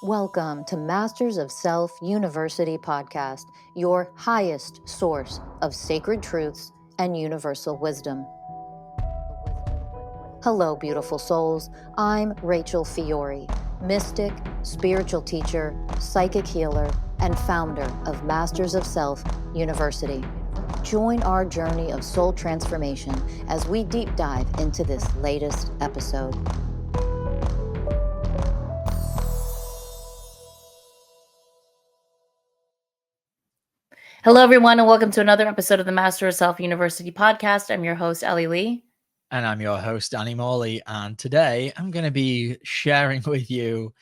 Welcome to Masters of Self University podcast, your highest source of sacred truths and universal wisdom. Hello, beautiful souls. I'm Rachel Fiori, mystic, spiritual teacher, psychic healer, and founder of Masters of Self University. Join our journey of soul transformation as we deep dive into this latest episode. Hello, everyone, and welcome to another episode of the Master of Self University podcast. I'm your host, Ellie Lee. And I'm your host, Morley. And today I'm going to be sharing with you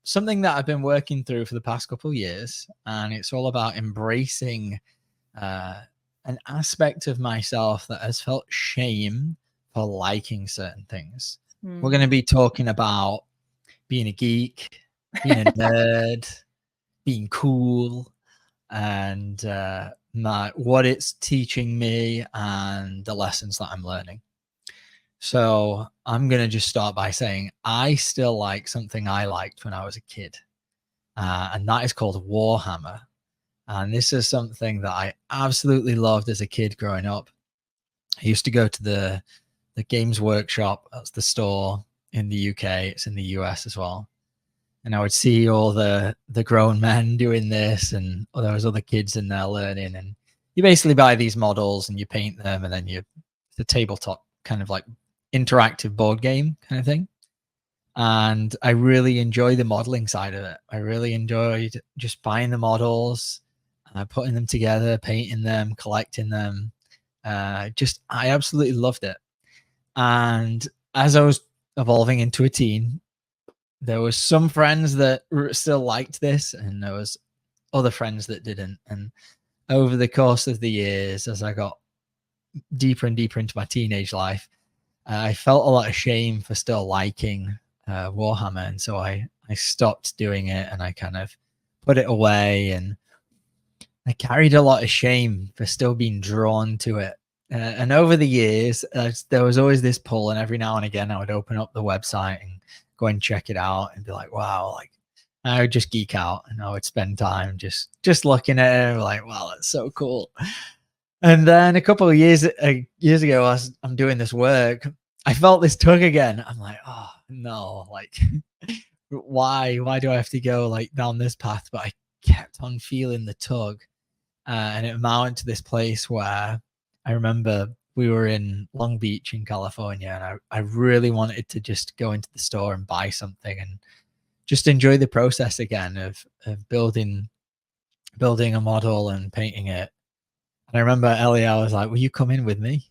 something that I've been working through for the past couple of years. And it's all about embracing an aspect of myself that has felt shame for liking certain things. We're going to be talking about being a geek, being a nerd, being cool, and what it's teaching me and the lessons that I'm learning. So I'm going to just start by saying I still like something I liked when I was a kid, and that is called Warhammer. And this is something that I absolutely loved as a kid growing up. I used to go to the Games Workshop. That's the store in the UK. It's in the US as well. And I would see all the grown men doing this, and there was other kids in there learning. And you basically buy these models and you paint them, and then the tabletop kind of like interactive board game kind of thing. And I really enjoy the modeling side of it. I really enjoyed just buying the models, putting them together, painting them, collecting them. I absolutely loved it. And as I was evolving into a teen, there was some friends that still liked this, and there was other friends that didn't. And over the course of the years, as I got deeper and deeper into my teenage life, I felt a lot of shame for still liking Warhammer. And so I stopped doing it, and I kind of put it away. And I carried a lot of shame for still being drawn to it. And over the years, there was always this pull, and every now and again, I would open up the website and go and check it out and be like, wow, like I would just geek out, and I would spend time just looking at it, like, wow, that's so cool. And then a couple of years ago, as I'm doing this work, I felt this tug again. I'm like, oh no, like why do I have to go like down this path? But I kept on feeling the tug, and it amounted to this place where I remember we were in Long Beach in California, and I really wanted to just go into the store and buy something and just enjoy the process again of building a model and painting it. And I remember Ellie, I was like, will you come in with me?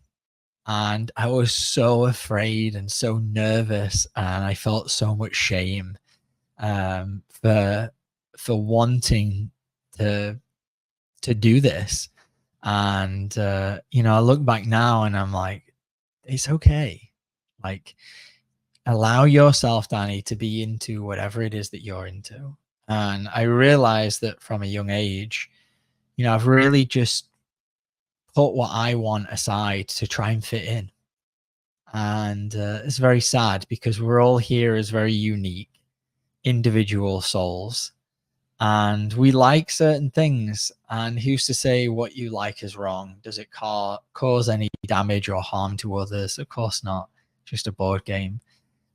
And I was so afraid and so nervous, and I felt so much shame for wanting to do this. And I look back now and I'm like, it's okay. Like, allow yourself, Danny, to be into whatever it is that you're into. And I realized that from a young age, I've really just put what I want aside to try and fit in. And it's very sad, because we're all here as very unique individual souls. And we like certain things, and who's to say what you like is wrong? Does it cause any damage or harm to others? Of course not. Just a board game.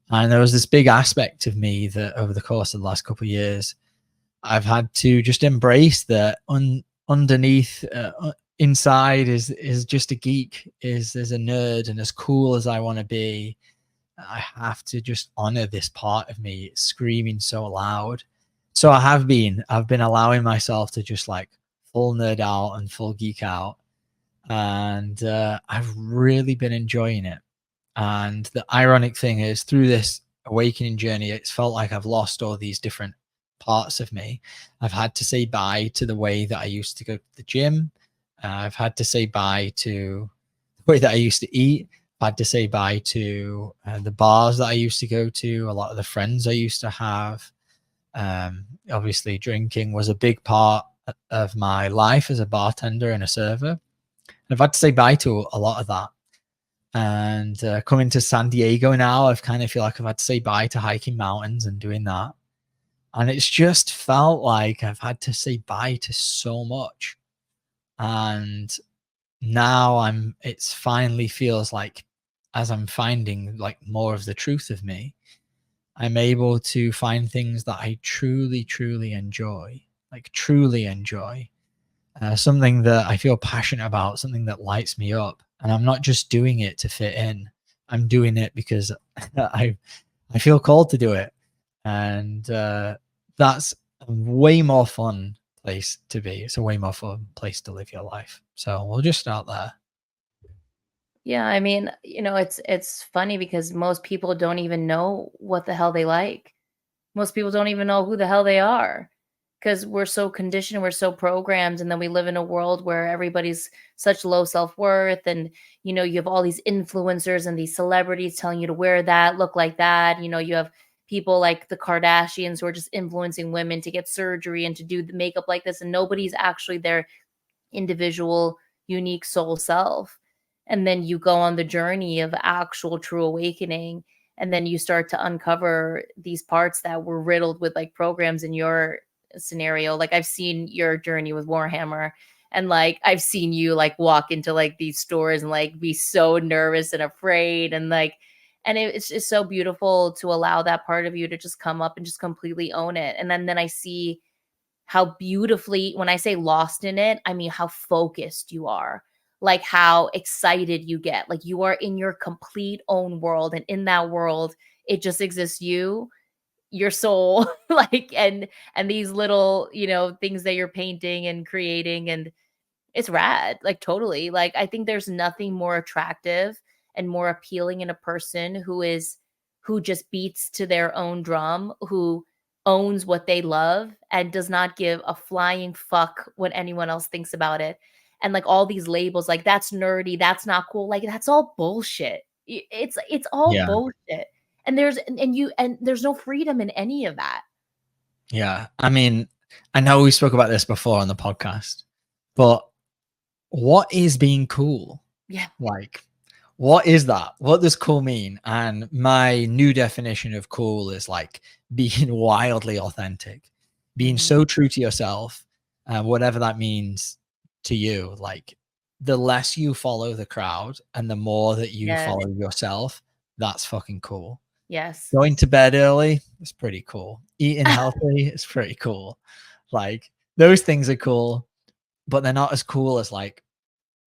And there was this big aspect of me that over the course of the last couple of years, I've had to just embrace that underneath, inside is just a geek, is a nerd, and as cool as I want to be, I have to just honor this part of me. It's screaming so loud. So I've been allowing myself to just like full nerd out and full geek out. And I've really been enjoying it. And the ironic thing is, through this awakening journey, it's felt like I've lost all these different parts of me. I've had to say bye to the way that I used to go to the gym. I've had to say bye to the way that I used to eat. I've had to say bye to the bars that I used to go to, a lot of the friends I used to have. Obviously drinking was a big part of my life as a bartender and a server. And I've had to say bye to a lot of that. And coming to San Diego now, I've kind of feel like I've had to say bye to hiking mountains and doing that. And it's just felt like I've had to say bye to so much. And now it's finally feels like, as I'm finding like more of the truth of me, I'm able to find things that I truly, truly enjoy, like truly enjoy, something that I feel passionate about, something that lights me up. And I'm not just doing it to fit in. I'm doing it because I feel called to do it. And that's a way more fun place to be. It's a way more fun place to live your life. So we'll just start there. Yeah, I mean, it's funny because most people don't even know what the hell they like. Most people don't even know who the hell they are because we're so conditioned, we're so programmed, and then we live in a world where everybody's such low self-worth, and you have all these influencers and these celebrities telling you to wear that, look like that. You have people like the Kardashians who are just influencing women to get surgery and to do the makeup like this, and nobody's actually their individual, unique soul self. And then you go on the journey of actual true awakening. And then you start to uncover these parts that were riddled with like programs in your scenario. Like I've seen your journey with Warhammer. And like I've seen you like walk into like these stores and like be so nervous and afraid. And like, and it's just so beautiful to allow that part of you to just come up and just completely own it. And then I see how beautifully, when I say lost in it, I mean how focused you are, like how excited you get, like you are in your complete own world, and in that world it just exists, your soul, like, and these little things that you're painting and creating, and it's rad, like totally. Like I think there's nothing more attractive and more appealing in a person who just beats to their own drum, who owns what they love and does not give a flying fuck what anyone else thinks about it. And like all these labels, like that's nerdy, that's not cool, like that's all bullshit. It's all Yeah. bullshit. And there's no freedom in any of that. Yeah. I mean, I know we spoke about this before on the podcast, but what is being cool? Yeah. Like, what is that? What does cool mean? And my new definition of cool is like being wildly authentic, being so true to yourself, whatever that means to you. Like, the less you follow the crowd and the more that you Yes. follow yourself, that's fucking cool. Yes. Going to bed early is pretty cool. Eating healthy is pretty cool. Like, those things are cool, but they're not as cool as like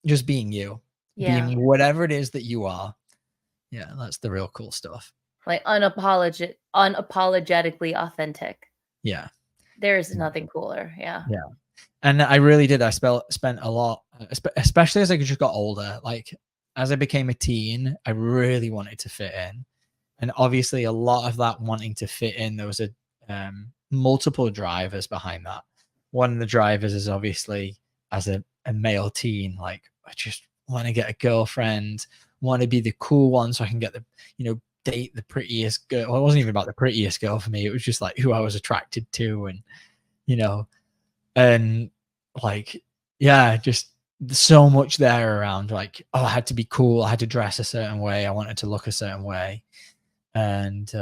just being you, Yeah. being whatever it is that you are. Yeah, that's the real cool stuff. Like unapologetically authentic. Yeah. There's nothing cooler. Yeah. Yeah. And I really did. I spent a lot, especially as I just got older. Like as I became a teen, I really wanted to fit in. And obviously a lot of that wanting to fit in, there was a multiple drivers behind that. One of the drivers is obviously as a male teen, like I just want to get a girlfriend, want to be the cool one so I can get the, date the prettiest girl. Well, it wasn't even about the prettiest girl for me. It was just like who I was attracted to, and and like, yeah, just so much there around like, oh, I had to be cool. I had to dress a certain way. I wanted to look a certain way. And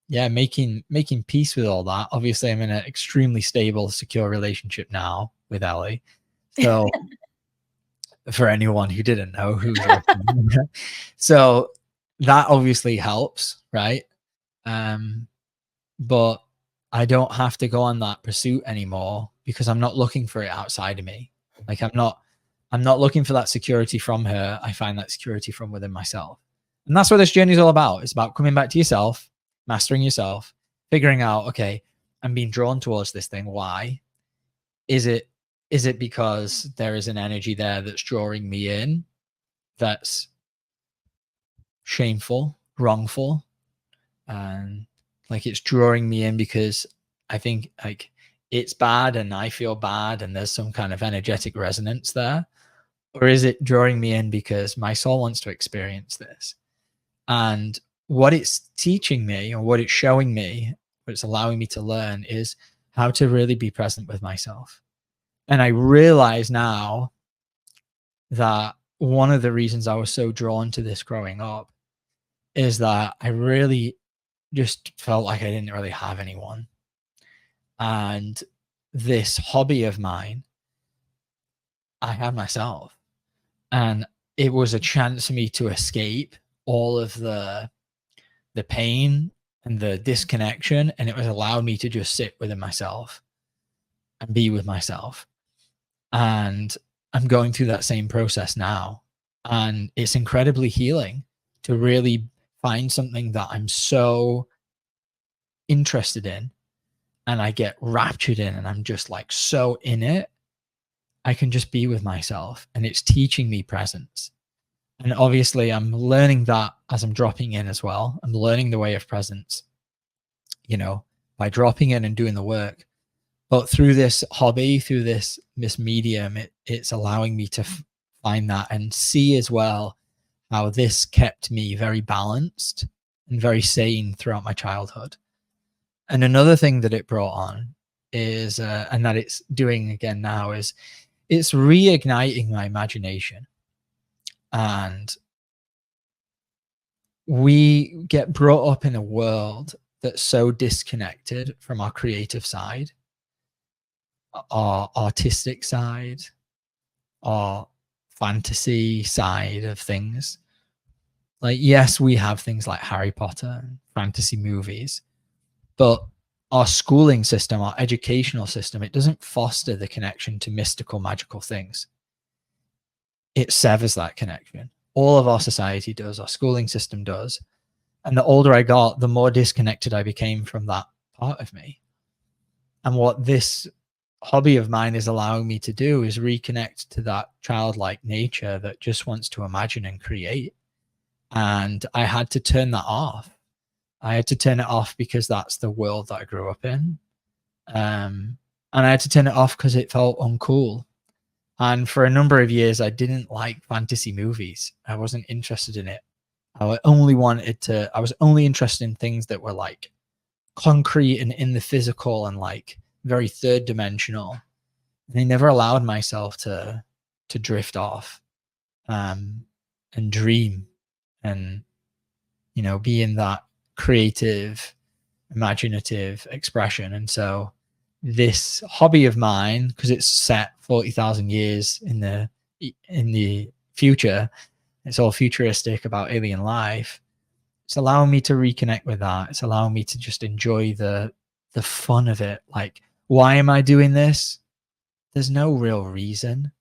yeah, making peace with all that. Obviously, I'm in an extremely stable, secure relationship now with Ellie. So for anyone who didn't know who's so that obviously helps, right? But I don't have to go on that pursuit anymore because I'm not looking for it outside of me. Like I'm not looking for that security from her. I find that security from within myself. And that's what this journey is all about. It's about coming back to yourself, mastering yourself, figuring out, okay, I'm being drawn towards this thing. Why? Is it because there is an energy there that's drawing me in that's shameful, wrongful, and like it's drawing me in because I think like it's bad and I feel bad and there's some kind of energetic resonance there? Or is it drawing me in because my soul wants to experience this? And what it's teaching me, or what it's showing me, what it's allowing me to learn, is how to really be present with myself. And I realize now that one of the reasons I was so drawn to this growing up is that I really just felt like I didn't really have anyone. And this hobby of mine, I had myself. And it was a chance for me to escape all of the pain and the disconnection. And it was allowed me to just sit within myself and be with myself. And I'm going through that same process now. And it's incredibly healing to really find something that I'm so interested in and I get raptured in and I'm just like so in it. I can just be with myself and it's teaching me presence. And obviously, I'm learning that as I'm dropping in as well. I'm learning the way of presence, you know, by dropping in and doing the work. But through this hobby, through this medium, it's allowing me to find that and see as well how this kept me very balanced and very sane throughout my childhood. And another thing that it brought on is, and that it's doing again now, is it's reigniting my imagination. And we get brought up in a world that's so disconnected from our creative side, our artistic side, our fantasy side of things. Like, yes, we have things like Harry Potter and fantasy movies, but our schooling system, our educational system, it doesn't foster the connection to mystical, magical things. It severs that connection. All of our society does, our schooling system does. And the older I got, the more disconnected I became from that part of me. And what this hobby of mine is allowing me to do is reconnect to that childlike nature that just wants to imagine and create. And I had to turn that off. I had to turn it off because that's the world that I grew up in. And I had to turn it off because it felt uncool. And for a number of years, I didn't like fantasy movies. I wasn't interested in it. I was only interested in things that were like concrete and in the physical and like very third dimensional. And I never allowed myself to drift off and dream and, you know, be in that creative, imaginative expression. And so this hobby of mine, because it's set 40,000 years in the future, it's all futuristic about alien life. It's allowing me to reconnect with that. It's allowing me to just enjoy the fun of it. Like, why am I doing this? There's no real reason.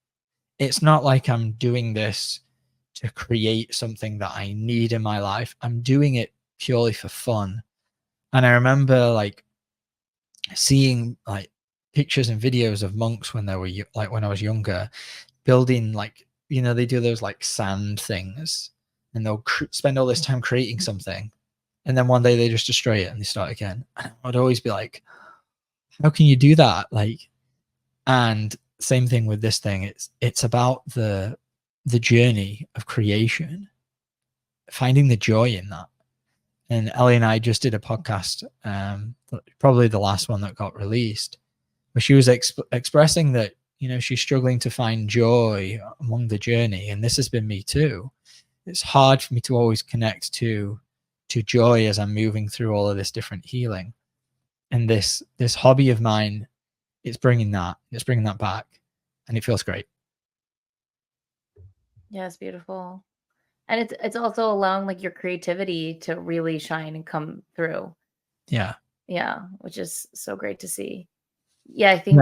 It's not like I'm doing this to create something that I need in my life. I'm doing it purely for fun. And I remember like seeing like pictures and videos of monks when they were like when I was younger, building like, you know, they do those like sand things and they'll spend all this time creating something and then one day they just destroy it and they start again. I'd always be like, how can you do that? Like, and same thing with this thing. It's about the journey of creation, finding the joy in that. And Ellie and I just did a podcast, probably the last one that got released, where she was expressing that, you know, she's struggling to find joy among the journey. And this has been me too. It's hard for me to always connect to joy as I'm moving through all of this different healing. And this hobby of mine, it's bringing that back, and it feels great. Yeah, it's beautiful. And it's also allowing like your creativity to really shine and come through. Yeah. Yeah, which is so great to see. Yeah, I think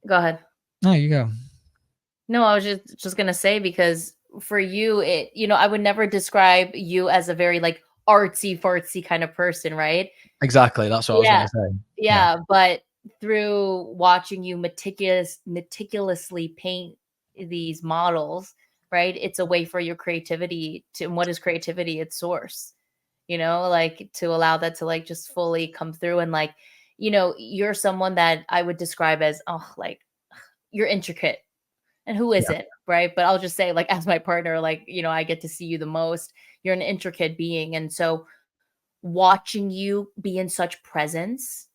Go ahead. No, you go. No, I was just gonna say, because for you, it, you know, I would never describe you as a very like artsy fartsy kind of person, right? Exactly. That's what I was going to say. Yeah, but through watching you meticulously paint these models, right? It's a way for your creativity to, and what is creativity? It's source, you know, like to allow that to like just fully come through. And like, you know, you're someone that I would describe as, oh, like you're intricate. And who isn't, right? But I'll just say, like, as my partner, like, you know, I get to see you the most. You're an intricate being. And so watching you be in such presence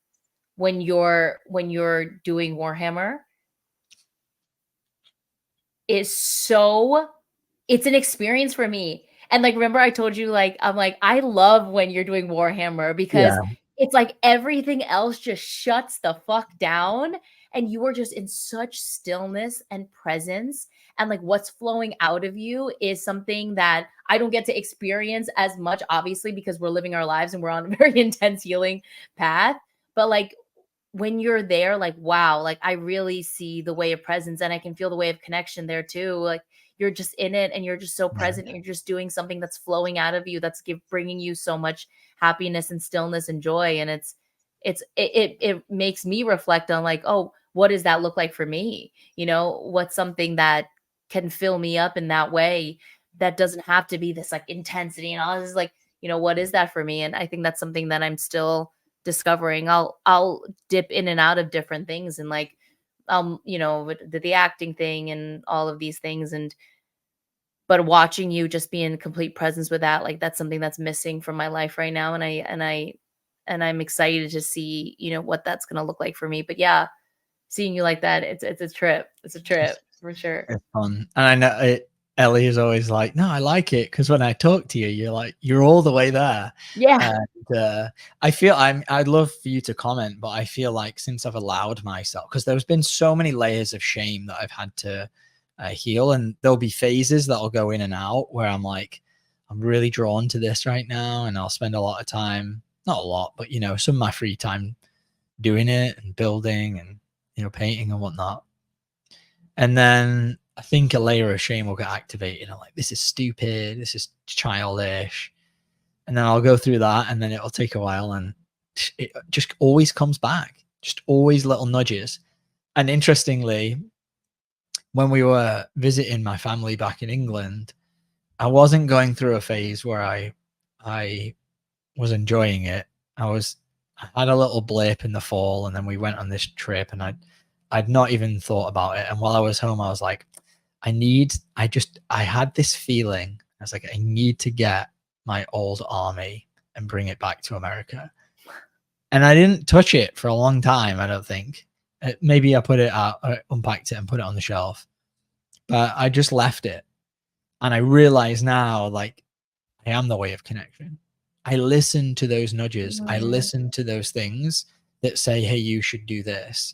when you're doing Warhammer is so, it's an experience for me. And like, remember I told you, like, I'm like, I love when you're doing Warhammer because it's like everything else just shuts the fuck down, and you are just in such stillness and presence, and like what's flowing out of you is something that I don't get to experience as much, obviously, because we're living our lives and we're on a very intense healing path. But like when you're there, like, wow, like I really see the way of presence, and I can feel the way of connection there too. Like you're just in it and you're just so Yeah. present. You're just doing something that's flowing out of you, that's bringing you so much happiness and stillness and joy. And it makes me reflect on like, oh, what does that look like for me? You know, what's something that can fill me up in that way that doesn't have to be this like intensity and all this, like, you know, what is that for me? And I think that's something that I'm still discovering. I'll dip in and out of different things, and like you know, with the acting thing and all of these things, and but watching you just be in complete presence with that, like that's something that's missing from my life right now. And I'm excited to see, you know, what that's gonna look like for me. But yeah, seeing you like that, it's a trip. It's a trip for sure. It's fun. And I know Ellie is always like, no, I like it because when I talk to you, you're like, you're all the way there. Yeah. And I'd love for you to comment, but I feel like since I've allowed myself, because there's been so many layers of shame that I've had to heal, and there'll be phases that'll go in and out where I'm like, I'm really drawn to this right now, and I'll spend a lot of time, not a lot, but you know, some of my free time doing it and building and, you know, painting and whatnot. And then I think a layer of shame will get activated. I'm like, this is stupid. This is childish. And then I'll go through that, and then it'll take a while, and it just always comes back. Just always little nudges. And interestingly, when we were visiting my family back in England, I wasn't going through a phase where I was enjoying it. I had a little blip in the fall, and then we went on this trip, and I'd not even thought about it. And while I was home, I was like, I had this feeling. I was like, I need to get my old army and bring it back to America. And I didn't touch it for a long time, I don't think. Maybe I put it out, unpacked it and put it on the shelf. But I just left it. And I realize now, like, I am the way of connection. I listen to those nudges. I listen to those things that say, hey, you should do this.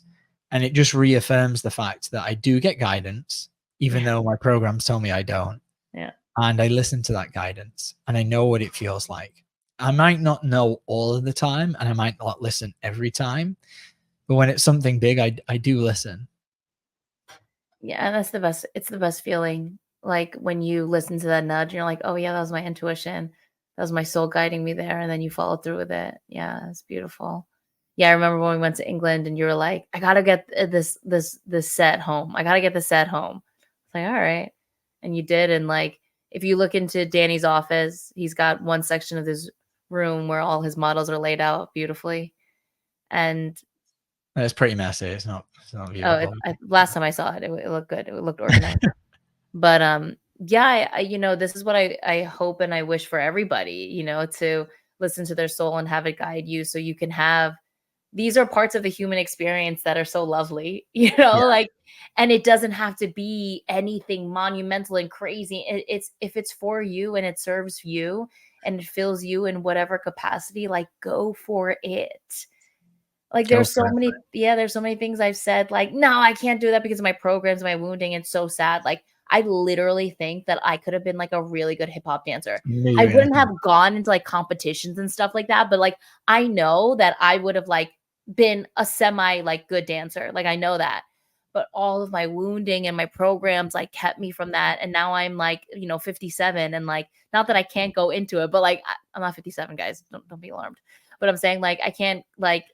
And it just reaffirms the fact that I do get guidance, even though my programs tell me I don't. Yeah. And I listen to that guidance, and I know what it feels like. I might not know all of the time, and I might not listen every time, but when it's something big, I do listen. Yeah, that's the best. It's the best feeling. Like when you listen to that nudge, you're like, oh yeah, that was my intuition. That was my soul guiding me there. And then you follow through with it. Yeah, it's beautiful. Yeah, I remember when we went to England and you were like, I gotta get this set home. I gotta get the set home. It's like, all right. And you did. And like if you look into Danny's office, he's got one section of his room where all his models are laid out beautifully. And It's pretty messy. It's not oh, beautiful. last time I saw it, it looked good. It looked organized. But yeah, you know, this is what I hope and I wish for everybody, you know, to listen to their soul and have it guide you so you can have, these are parts of the human experience that are so lovely, you know, Yeah. like, and it doesn't have to be anything monumental and crazy. It's if it's for you and it serves you and it fills you in whatever capacity, like go for it. Like Go there's for so it. many, yeah, there's so many things I've said, like, no, I can't do that because of my programs, my wounding. It's so sad. Like, I literally think that I could have been like a really good hip hop dancer. knew you I were gonna wouldn't say have gone into like competitions and stuff like that, but like I know that I would have like been a semi like good dancer. Like I know that. But all of my wounding and my programs like kept me from that. And now I'm like, you know, 57 and like not that I can't go into it, but like I'm not 57, guys. Don't be alarmed. But I'm saying like I can't like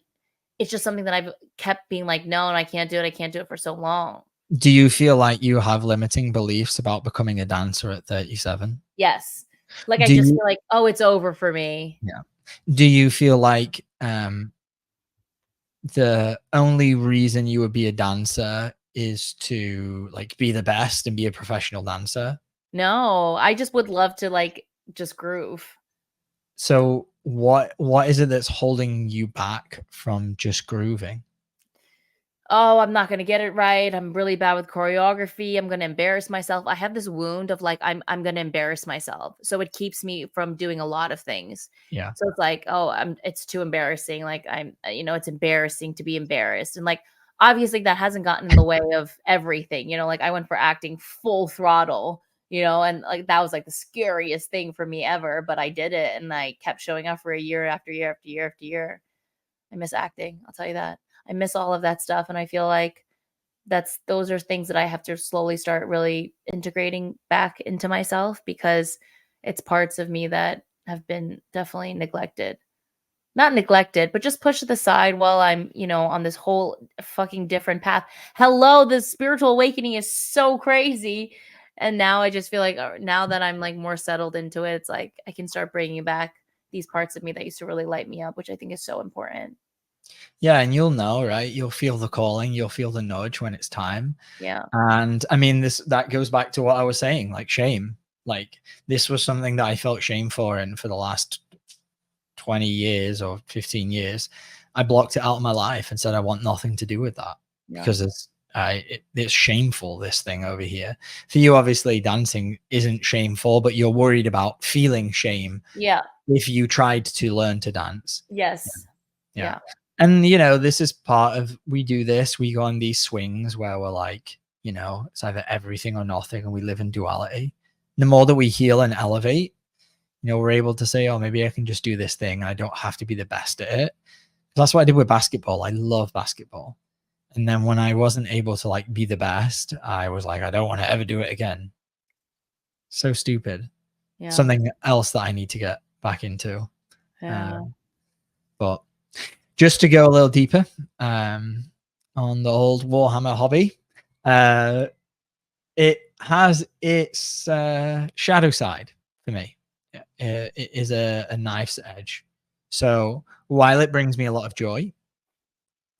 it's just something that I've kept being like, no, and I can't do it. I can't do it for so long. Do you feel like you have limiting beliefs about becoming a dancer at 37? Yes. Like I Do just you feel like, oh, it's over for me. Yeah. Do you feel like the only reason you would be a dancer is to like be the best and be a professional dancer? No, I just would love to like just groove. So what is it that's holding you back from just grooving? oh, I'm not gonna get it right. I'm really bad with choreography. I'm gonna embarrass myself. I have this wound of like I'm gonna embarrass myself. So it keeps me from doing a lot of things. Yeah. So it's like, oh, it's too embarrassing. Like it's embarrassing to be embarrassed. And like obviously that hasn't gotten in the way of everything. Like I went for acting full throttle, and like that was like the scariest thing for me ever. But I did it and I kept showing up for a year after year after year after year. I miss acting, I'll tell you that. I miss all of that stuff, and I feel like those are things that I have to slowly start really integrating back into myself because it's parts of me that have been definitely neglected. Not neglected, but just pushed to the side while I'm, on this whole fucking different path. Hello, the spiritual awakening is so crazy. And now I just feel like now that I'm like more settled into it, it's like I can start bringing back these parts of me that used to really light me up, which I think is so important. Yeah, and you'll know, right? You'll feel the calling, you'll feel the nudge when it's time. Yeah. And I mean, that goes back to what I was saying, like shame. Like this was something that I felt shame for, and for the last 20 years or 15 years, I blocked it out of my life and said I want nothing to do with that because it's shameful, this thing over here. For you, obviously, dancing isn't shameful, but you're worried about feeling shame. Yeah. If you tried to learn to dance. Yes. Yeah. And, this is part of, we do this, we go on these swings where we're like, it's either everything or nothing, and we live in duality. The more that we heal and elevate, we're able to say, oh, maybe I can just do this thing and I don't have to be the best at it. That's what I did with basketball. I love basketball. And then when I wasn't able to like be the best, I was like, I don't want to ever do it again. So stupid. Yeah. Something else that I need to get back into. Yeah. But just to go a little deeper on the old Warhammer hobby, it has its shadow side for me. It is a knife's edge. So while it brings me a lot of joy,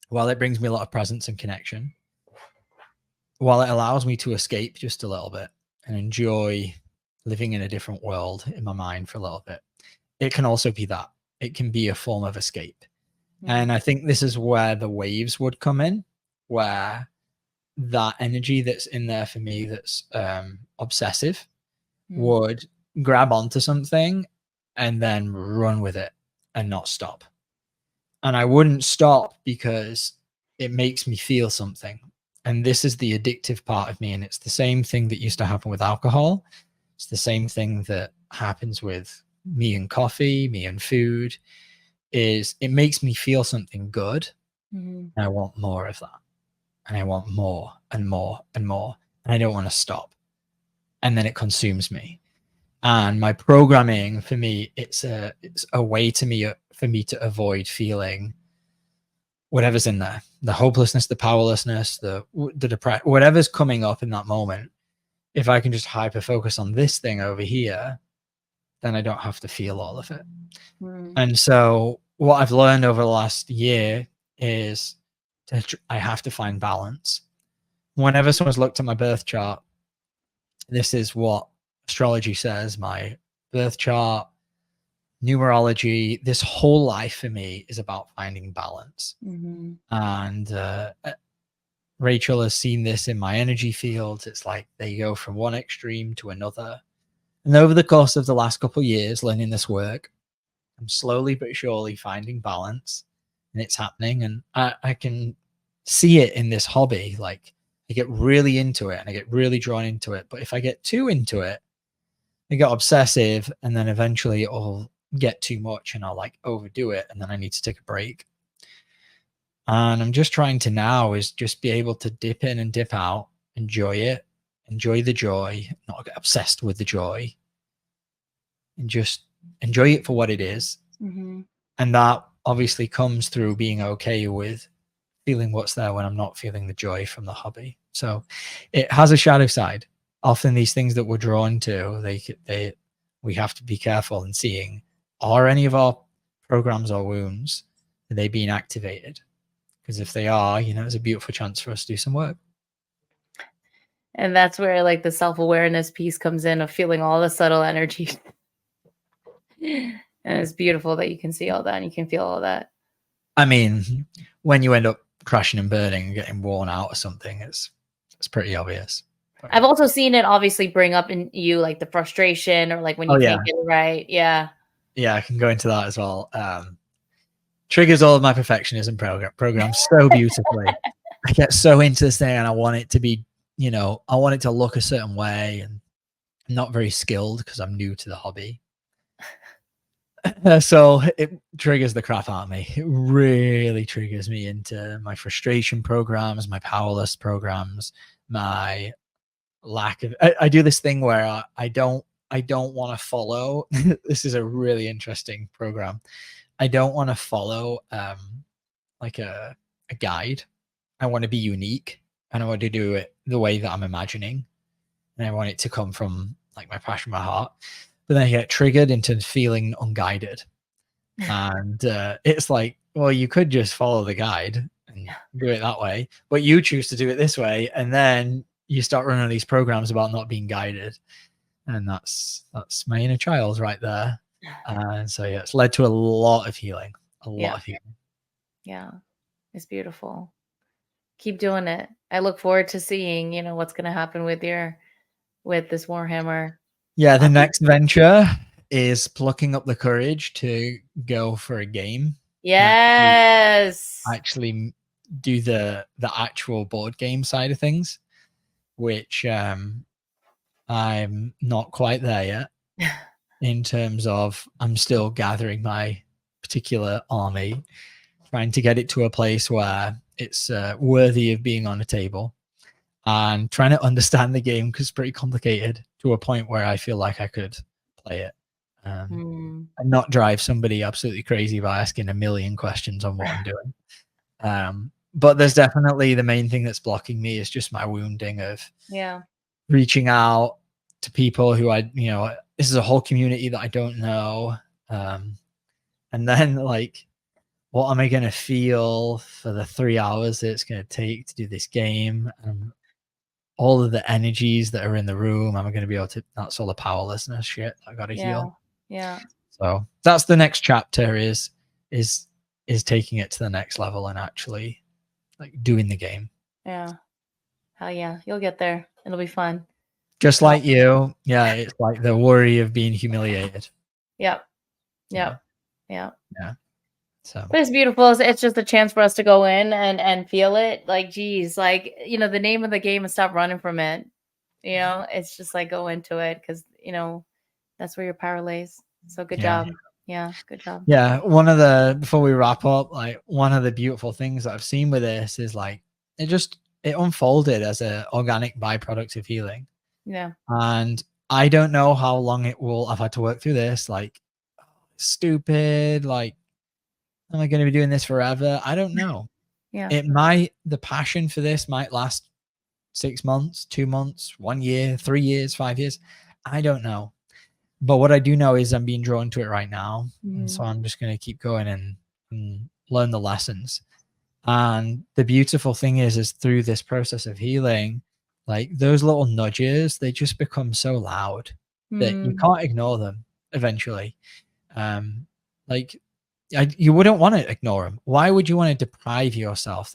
while it brings me a lot of presence and connection, while it allows me to escape just a little bit and enjoy living in a different world in my mind for a little bit, it can also be that. It can be a form of escape. And I think this is where the waves would come in, where that energy that's in there for me that's obsessive would grab onto something and then run with it and not stop. And I wouldn't stop because it makes me feel something. And this is the addictive part of me. And it's the same thing that used to happen with alcohol. It's the same thing that happens with me and coffee, me and food, is it makes me feel something good. And I want more of that. And I want more and more and more. And I don't want to stop. And then it consumes me. And my programming, for me, it's a way for me to avoid feeling whatever's in there, the hopelessness, the powerlessness, the depression, whatever's coming up in that moment. If I can just hyper focus on this thing over here, then I don't have to feel all of it. And so what I've learned over the last year is I have to find balance. Whenever someone's looked at my birth chart, this is what astrology says, my birth chart, numerology, this whole life for me is about finding balance. And Rachel has seen this in my energy fields. It's like they go from one extreme to another. And over the course of the last couple of years learning this work, I'm slowly but surely finding balance, and it's happening. And I can see it in this hobby. Like I get really into it and I get really drawn into it. But if I get too into it, I get obsessive, and then eventually it'll get too much and I'll like overdo it. And then I need to take a break. And I'm just trying to now is just be able to dip in and dip out, enjoy it, enjoy the joy, not get obsessed with the joy, and just enjoy it for what it is. And that obviously comes through being okay with feeling what's there when I'm not feeling the joy from the hobby. So it has a shadow side. Often these things that we're drawn to, we have to be careful in seeing, are any of our programs or wounds, are they being activated? Because if they are, it's a beautiful chance for us to do some work. And that's where like the self-awareness piece comes in, of feeling all the subtle energy. And it's beautiful that you can see all that and you can feel all that. I mean, when you end up crashing and burning and getting worn out or something, it's pretty obvious. I've also seen it obviously bring up in you like the frustration or like when you can't get it right. Yeah. Yeah, I can go into that as well. Triggers all of my perfectionism programs so beautifully. I get so into this thing and I want it to be, I want it to look a certain way, and I'm not very skilled because I'm new to the hobby. So it triggers the crap out of me. It really triggers me into my frustration programs, my powerless programs, my lack of. I do this thing where I don't want to follow. This is a really interesting program. I don't want to follow like a guide. I want to be unique, and I want to do it the way that I'm imagining, and I want it to come from like my passion, my heart. But then I get triggered into feeling unguided, and it's like, well, you could just follow the guide and do it that way, but you choose to do it this way, and then you start running these programs about not being guided, and that's my inner child right there. And so yeah, it's led to a lot of healing, Yeah. of healing. Yeah. It's beautiful. Keep doing it. I look forward to seeing, what's going to happen with this Warhammer. Yeah, the next venture is plucking up the courage to go for a game. Yes. Actually do the actual board game side of things, which I'm not quite there yet in terms of I'm still gathering my particular army, trying to get it to a place where it's worthy of being on a table, and trying to understand the game because it's pretty complicated to a point where I feel like I could play it and not drive somebody absolutely crazy by asking a million questions on what I'm doing. But there's definitely the main thing that's blocking me is just my wounding of reaching out to people who this is a whole community that I don't know. And then like, what am I going to feel for the 3 hours that it's going to take to do this game? All of the energies that are in the room, am I going to be able to, that's all the powerlessness shit I got to heal. Yeah. So that's the next chapter is taking it to the next level and actually like doing the game. Yeah. Hell yeah. You'll get there. It'll be fun. Just like you. Yeah. It's like the worry of being humiliated. Yep. Yeah. So, but it's beautiful. It's just a chance for us to go in and feel it. Like, geez, like, the name of the game is stop running from it. It's just like go into it because, that's where your power lays. So good job. Yeah. Good job. Yeah. Before we wrap up, like one of the beautiful things that I've seen with this is like, it unfolded as an organic byproduct of healing. Yeah. And I don't know how long I've had to work through this. Like, stupid, like, am I going to be doing this forever? I don't know. Yeah. The passion for this might last 6 months, 2 months, 1 year, 3 years, 5 years. I don't know. But what I do know is I'm being drawn to it right now. And so I'm just going to keep going and learn the lessons. And the beautiful thing is through this process of healing, like those little nudges, they just become so loud that you can't ignore them eventually. You wouldn't want to ignore them. Why would you want to deprive yourself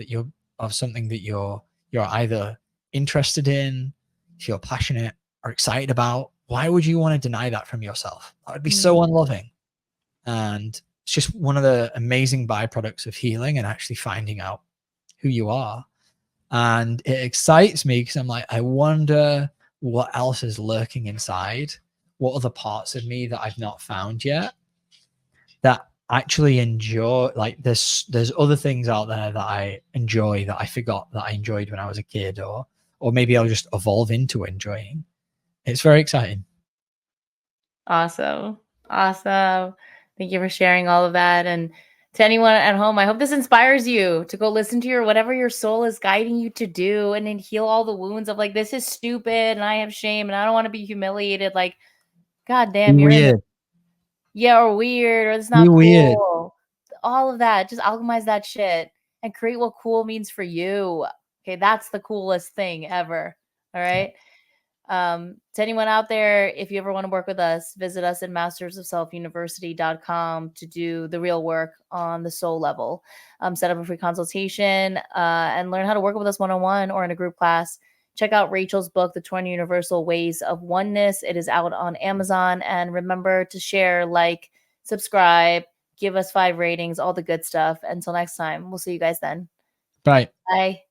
of something that you're either interested in, feel passionate or excited about? Why would you want to deny that from yourself? That would be so unloving. And it's just one of the amazing byproducts of healing and actually finding out who you are. And it excites me because I'm like, I wonder what else is lurking inside. What are the parts of me that I've not found yet that actually enjoy? Like there's other things out there that I enjoy that I forgot that I enjoyed when I was a kid, or maybe I'll just evolve into enjoying. It's very exciting. Awesome. Thank you for sharing all of that. And to anyone at home, I hope this inspires you to go listen to whatever your soul is guiding you to do and then heal all the wounds of like, this is stupid and I have shame and I don't want to be humiliated. Like, God damn, you're weird. Or weird, or it's not cool. Weird. All of that, just alchemize that shit and create what cool means for you. Okay, that's the coolest thing ever. All right. To anyone out there, if you ever want to work with us, visit us at mastersofselfuniversity.com to do the real work on the soul level. Set up a free consultation and learn how to work with us one-on-one or in a group class. Check out Rachel's book, The 20 Universal Ways of Oneness. It is out on Amazon. And remember to share, like, subscribe, give us 5 ratings, all the good stuff. Until next time, we'll see you guys then. Bye. Bye.